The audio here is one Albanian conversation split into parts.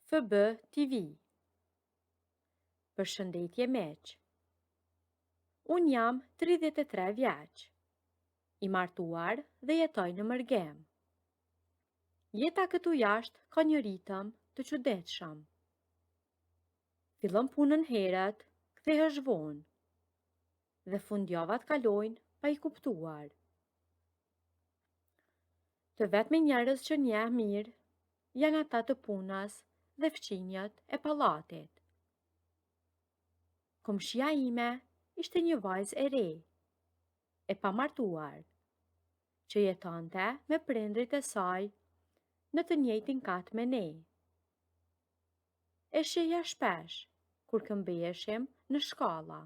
FB TV. Përshëndetje miq. Unë jam 33 vjeç, i martuar dhe jetoj në Mërgem. Jeta këtu jashtë ka një ritëm të çuditshëm. Fillon punën herët, kthehesh vonë, dhe fundjavat kalojnë pa i kuptuar. Të vetmi njerëz që njeh mirë janë ata të punës dhe fqinjët e pallatit. Komshia ime ishte një vajzë e re, e pamartuar, që jetonte me prindrit e saj në të njëjtin kat me ne. E sheja shpesh kur këmbeheshim në shkalla.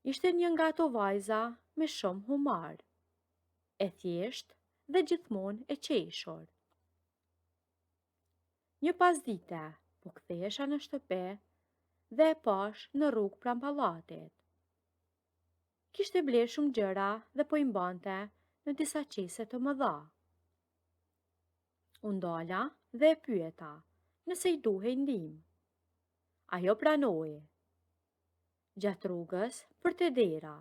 Ishte një nga ato vajza me shumë humor, e thjesht dhe gjithmonë e qeshur. Një pasdite, po kthehesha në shtëpi dhe e pash në rrugë pranë pallatit. Kishte bler shumë gjëra dhe po i mbante në disa qese të mëdha. U ndala dhe e pyeta nëse i duhej ndihmë. Ajo pranoi. Gjatë rrugës për te dera,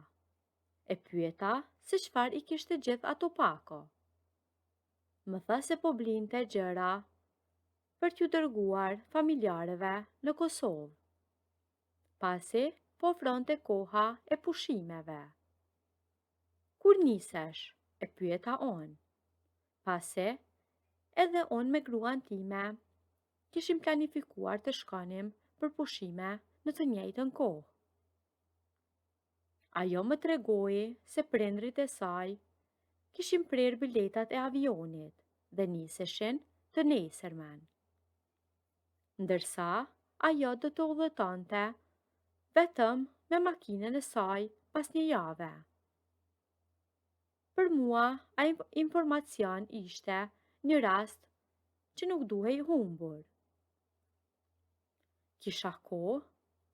e pyeta se çfarë i kishte gjithë ato pako. Më tha se po blinte gjëra për t'ju dërguar familjarëve në Kosovë. Pasi po ofronte koha e pushimeve. Kur nisesh? E pyeta unë. Pasi edhe unë me gruan time kishim planifikuar të shkonim për pushime në të njëjtën kohë. Ajo më tregoi se prindrit e saj kishin prerë biletat e avionit dhe niseshin të nesërmen. Ndërsa ajo do të udhëtonte vetëm me makinën e saj pas një jave. Për mua, ai informacion ishte një rast që nuk duhej humbur. Kisha kohë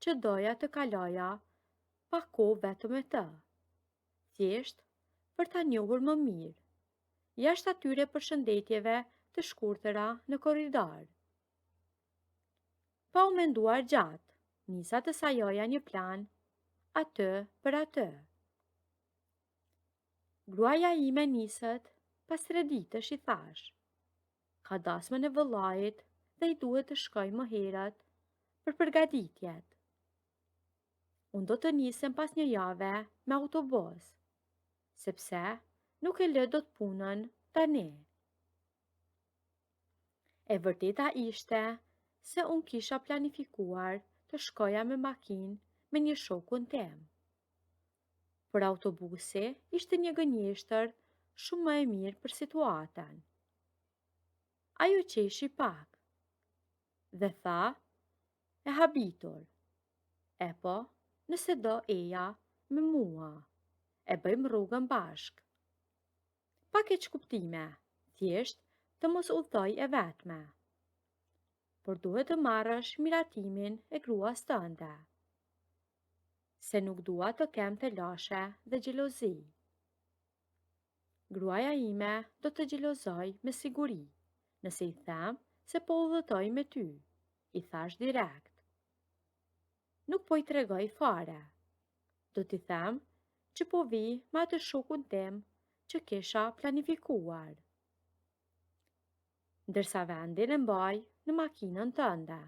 që doja të kaloja pak kohë vetëm me të, thjesht për ta njohur më mirë, jashtë atyre përshëndetjeve të shkurtëra në korridor. Pa u menduar gjatë, nisa të sajoja një plan atë për atë. Gruaja ime nisët pas 3 ditësh i thash. Ka dasmën e vëllait dhe i duhet të shkoj më herët për përgatitjet. Unë do të nisem pas një jave me autobus, sepse nuk e lë dot punën tani. E vërteta ishte se unë kisha planifikuar të shkoja me makinë me një shokun tim. Por autobusi ishte një gënjeshtër shumë më e mirë për situatën. Ajo qeshi pak dhe tha e habitur. E po, nëse do eja me mua, e bëjmë rrugën bashk. Pa keq kuptime, thjesht të mos udhtoj e vetme. Por duhet të marrësh miratimin e gruas tënde, se nuk dua të kem të lashe dhe xhelozi. Gruaja ime do të xhelozoj me siguri, nëse i them se po udhëtoj me ty, i thash direkt. Nuk po i tregoj fare. Do t'i them që po vi me atë shokun tim që kisha planifikuar. Ndërsa vendin e mbaj në makinën tënde.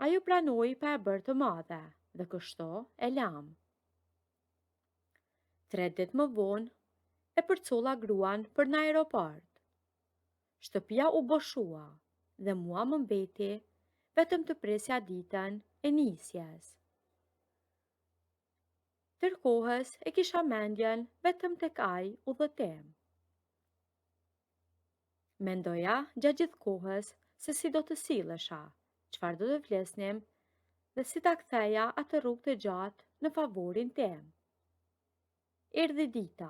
Ajo pranoi pa e bërë të madhe dhe kështu e lam. 3 ditë më vonë e përcolla gruan për në aeroport. Shtëpia u boshua dhe mua më mbeti vetëm të presja ditën e nisjes. Tërkohës e kisha mendjen vetëm tek ai udhëtim. Mendoja gjatë gjithë kohës se si do të sillesha, çfarë do të flisnim dhe si ta ktheja atë rrugë të gjatë në favorin tim. Erdhi dita,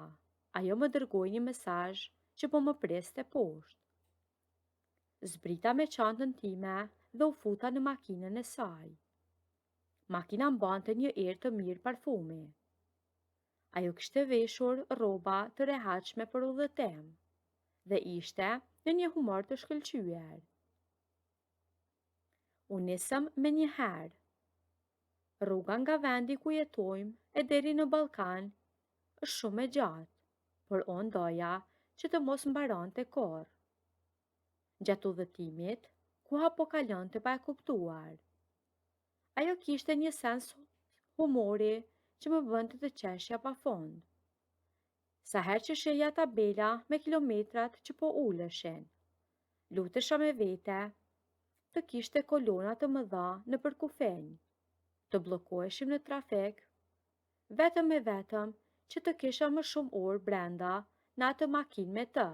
ajo më dërgoi një mesazh që po më priste poshtë. Zbrita me çantën time dhe u futa në makinën e saj. Makina mbante një erë të mirë parfumi. Ajo kishte veshur rroba të rehatshme për udhëtim dhe ishte në një humor të shkëlqyer. U nisëm me një herë. Rruga nga vendi ku jetojmë e deri në Ballkan është shumë e gjatë, por unë doja që të mos mbaronte kurrë. Gjatë udhëtimit, koha po kalonte pa e kuptuar. Ajo kishte një sens humori që më bënte të qeshja pa fund. Sa herë që shehja tabela me kilometrat që po uleshin, lutesha me vete të kishte kolona të mëdha në përkufenj, të bllokoheshim në trafik, vetëm e vetëm që të kisha më shumë orë brenda në atë makinë me të.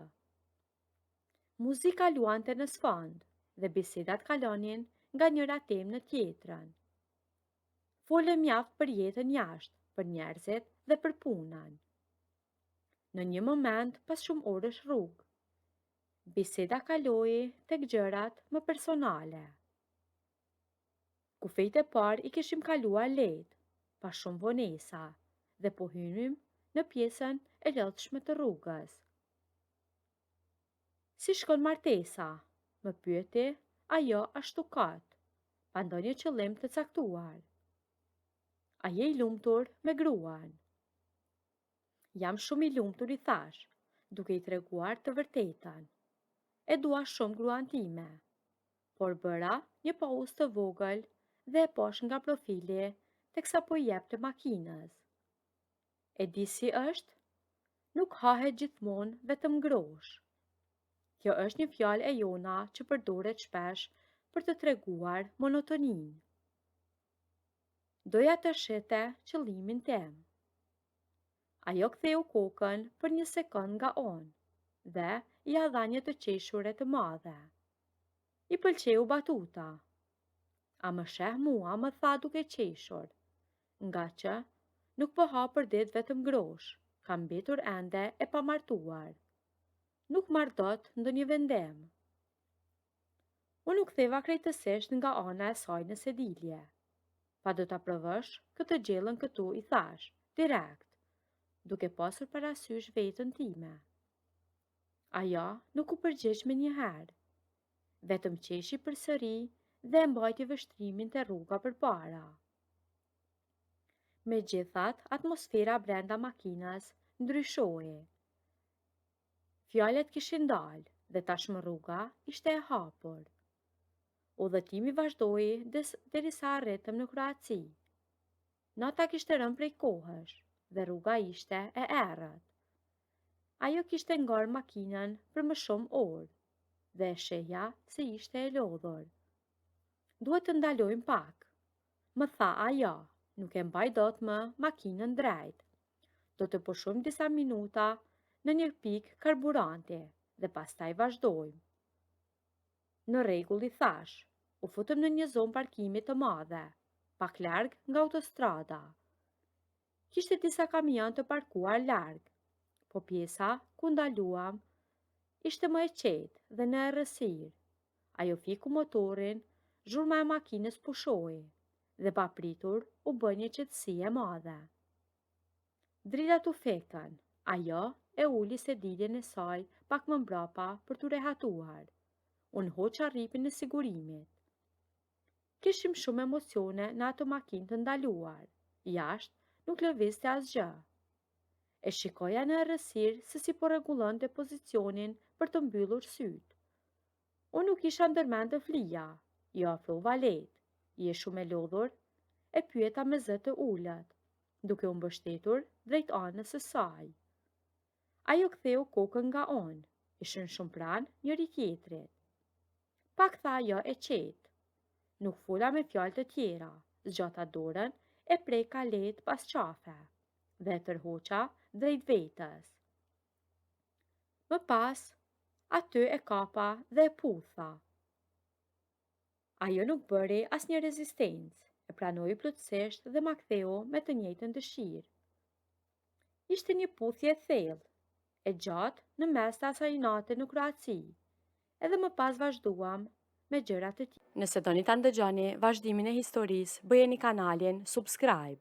Muzika luante në sfond dhe bisedat kalonin nga njëra temë në tjetrën. Folëm mjaft për jetën jashtë, për njerëzit dhe për punën. Në një moment pas shumë orësh rrugë, biseda kaloi tek gjërat më personale. Kufejt e parë i kishim kaluar lehtë, pa shumë vonesa, dhe po hynim në pjesën e lodhshme të rrugës. Si shkon martesa? Më pyeti ajo ashtu katë, pa ndonjë qëllim të caktuar. A je i lumtur me gruan? Jam shumë i lumtur, i thash, duke i treguar të vërtetën. E dua shumë gruan time, por bëra një pauzë të vogël dhe e posh nga profili teksa po i jepte makinës. E di si është? Nuk hahet gjithmonë vetëm grosh. Kjo është një fjalë e jona që përdoret shpesh për të treguar monotoninë. Doja të shete qëllimin tim. Ajo ktheu kokën për një sekond nga unë dhe i dha një të qeshure të madhe. I pëlqeu batuta. A më sheh mua, më tha duke qeshur, nga që nuk po ha për ditë vetëm grosh, kam mbetur ende e pamartuar. Nuk marr dot ndonjë vendim. Unë u ktheva krejtësisht nga ana e saj në sedilje. Pa do ta provosh këtë gjellën këtu, i thash, direkt, duke pasur parasysh veten time. Ajo nuk u përgjigj me një herë. Vetëm qeshi përsëri dhe mbajti vështrimin te rruga përpara. Megjithatë, atmosfera brenda makinës ndryshoi. Fjalët kishin dalë dhe tashmë rruga ishte e hapur. Udhëtimi vazhdoi derisa arritëm në Kroaci. Nata kishte rënë prej kohësh dhe rruga ishte e errët. Ajo kishte ngarë makinën për më shumë orë dhe e shehja se ishte e lodhur. Duhet të ndalojmë pak, më tha ajo, nuk e mbaj dot më makinën drejt. Do të pushojmë disa minuta në një pikë karburanti dhe pastaj vazhdojmë. Në rregull, i thash, u futëm në një zonë parkimi të madhe, pak larg nga autostrada. Kishte disa kamion të parkuar larg, po pjesa ku ndaluam ishte më e qetë dhe në errësirë. Ajo fiku motorin, zhurma e makinës pushoi dhe pa pritur u bë një qetësi e madhe. Dritat u fekën, ajo e uli sediljen e saj pak më mbrapa për t'u rehatuar. Unë hoqa rripin e sigurimit. Kishim shumë emocione në atë makinë të ndaluar. Jashtë nuk lëvizte asgjë. E shikoja në errësirë se si po rregullonte pozicionin për të mbyllur sytë. Unë nuk isha ndërmend të flija, jo afrova lehtë. Je shumë e lodhur? E pyeta me zë të ulët, duke u mbështetur drejt anës së saj. Ajo ktheu kokën nga unë, ishin shumë pranë njëri tjetrit. Pak tha ajo e qetë. Nuk fola me fjalë të tjera, zgjata dorën e preka lehtë pas qafe dhe e tërhoqa drejt vetës. Më pas, aty e kapa dhe e putha. Ajo nuk bëri asnjë rezistencë, e pranoi plotësisht dhe ma ktheu me të njëjtën dëshirë. Ishte një puthje e thellë, e gjatë në mes të asaj nate në Kroaci, edhe më pas vazhduam me gjërat e tjera. Nëse doni ta ndëgjoni vazhdimin e historisë, bëjeni kanalin subscribe.